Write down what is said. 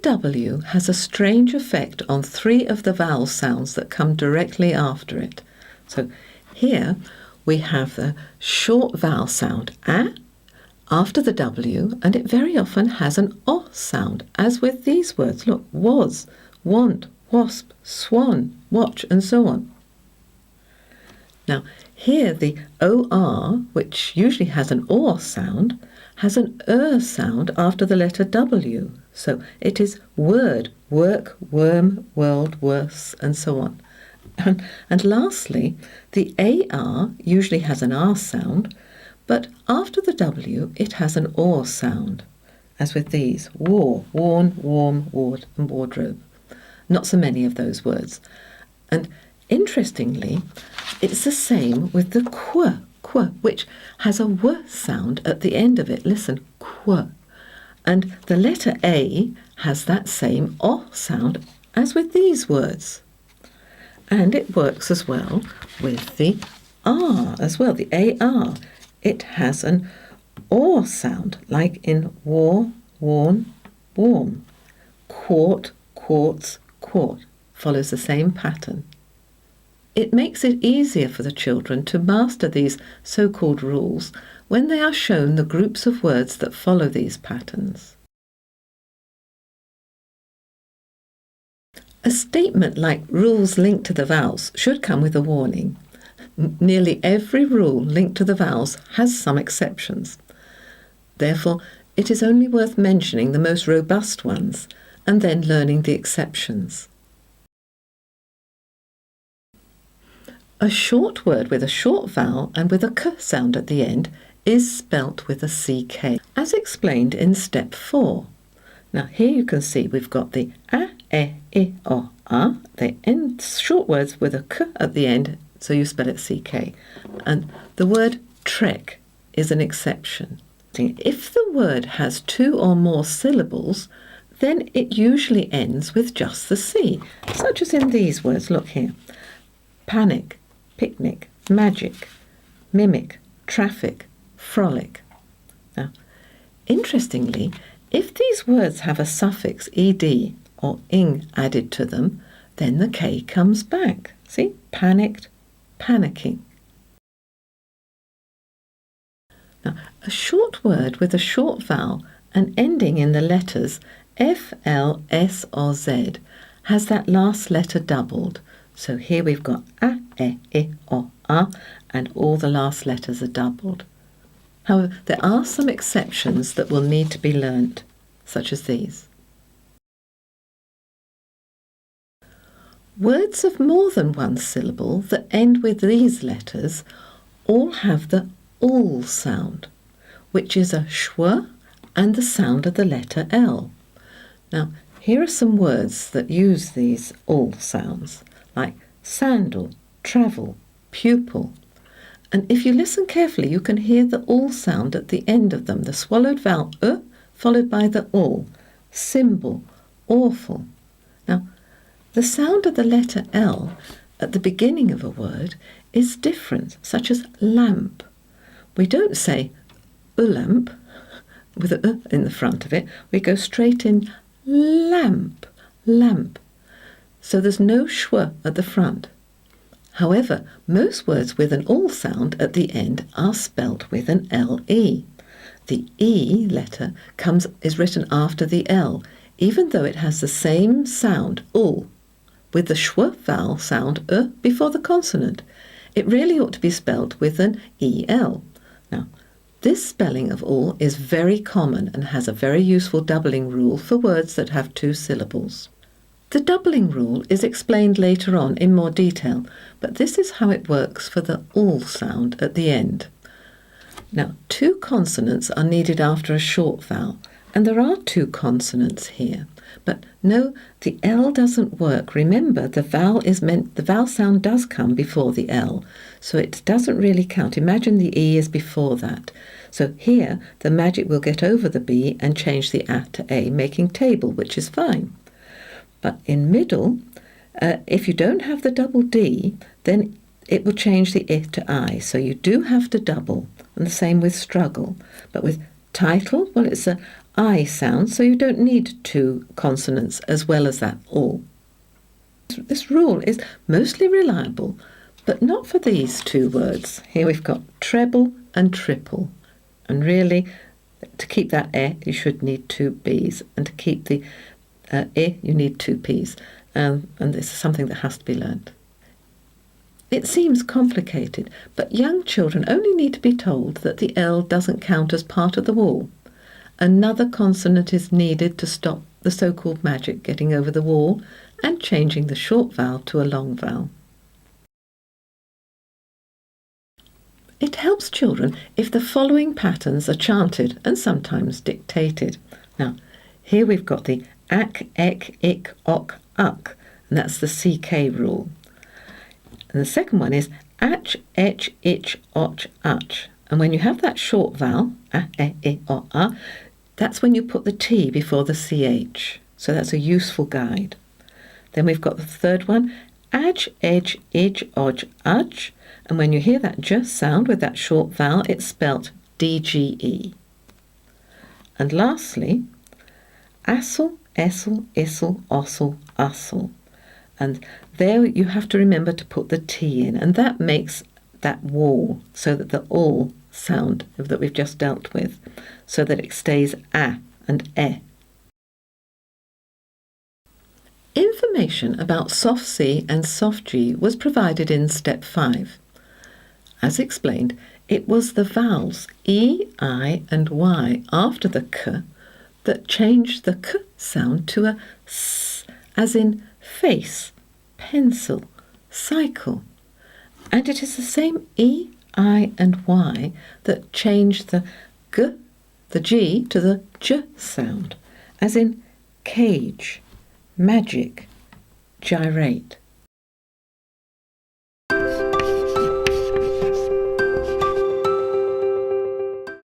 W has a strange effect on 3 of the vowel sounds that come directly after it. So here we have the short vowel sound A after the W, and it very often has an O sound, as with these words. Look, was, want, wasp, swan, watch, and so on. Now, here the OR, which usually has an OR sound, has an sound after the letter W. So it is word, work, worm, world, worse, and so on. And lastly, the AR usually has an R sound, but after the W it has an OR sound, as with these: war, worn, warm, ward, and wardrobe. Not so many of those words. And interestingly, it's the same with the qu, which has a w sound at the end of it. Listen, qu. And the letter A has that same O sound as with these words. And it works as well with the R as well, the AR. It has an OR sound, like in war, worn, warm. Quart, quartz, quart. Follows the same pattern. It makes it easier for the children to master these so-called rules when they are shown the groups of words that follow these patterns. A statement like rules linked to the vowels should come with a warning. Nearly every rule linked to the vowels has some exceptions. Therefore, it is only worth mentioning the most robust ones and then learning the exceptions. A short word with a short vowel and with a k sound at the end is spelt with a CK, as explained in step 4. Now here you can see we've got the a, e, o, a. They end short words with a k at the end, so you spell it CK. And the word trek is an exception. If the word has 2 or more syllables, then it usually ends with just the C, such as in these words. Look here: panic, picnic, magic, mimic, traffic, frolic. Now, interestingly, if these words have a suffix ed or ing added to them, then the K comes back. See? Panicked, panicking. Now, a short word with a short vowel and ending in the letters F, L, S or Z has that last letter doubled. So here we've got a, e, I, o, a, and all the last letters are doubled. However, there are some exceptions that will need to be learnt, such as these. Words of more than one syllable that end with these letters all have the ul sound, which is a schwa and the sound of the letter L. Now, here are some words that use these ul sounds, like sandal, travel, pupil. And if you listen carefully, you can hear the ul sound at the end of them, the swallowed vowel followed by the ul, symbol, awful. Now, the sound of the letter L at the beginning of a word is different, such as lamp. We don't say lamp with a in the front of it. We go straight in lamp, lamp. So there's no schwa at the front. However, most words with an ul sound at the end are spelt with an LE. The E letter is written after the L, even though it has the same sound, ul, with the schwa vowel sound before the consonant. It really ought to be spelt with an EL. Now, this spelling of ul is very common and has a very useful doubling rule for words that have 2 syllables. The doubling rule is explained later on in more detail, but this is how it works for the ul sound at the end. Now, 2 consonants are needed after a short vowel, and there are 2 consonants here. But no, the L doesn't work. Remember, the vowel sound does come before the L, so it doesn't really count. Imagine the E is before that. So here, the magic will get over the B and change the A to A, making table, which is fine. But in middle, if you don't have the double D, then it will change the I to I. So you do have to double, and the same with struggle. But with title, well, it's a I sound, so you don't need two consonants as well as that all. This rule is mostly reliable, but not for these two words. Here we've got treble and triple. And really, to keep that you should need two B's. And to keep the you need two P's. And this is something that has to be learnt. It seems complicated, but young children only need to be told that the L doesn't count as part of the wall. Another consonant is needed to stop the so-called magic getting over the wall and changing the short vowel to a long vowel. It helps children if the following patterns are chanted and sometimes dictated. Now, here we've got the ak, ek, ik, ok, uk, and that's the CK rule. And the second one is ach, ech, ich, och, ach. And when you have that short vowel, a, e, I, o, a, that's when you put the T before the CH. So that's a useful guide. Then we've got the third one, ach, edge, idge, odge, udge. And when you hear that j sound with that short vowel, it's spelt DGE. And lastly, assel, essel, issel, ossel, ussel. And there you have to remember to put the T in, and that makes that wall so that the all sound that we've just dealt with, so that it stays a and e. Information about soft C and soft G was provided in step 5. As explained, it was the vowels E, I and Y after the k that changed the k sound to a s, as in face, pencil, cycle. And it is the same E, I and Y that changed the g, the G, to the j sound, as in cage, magic, gyrate.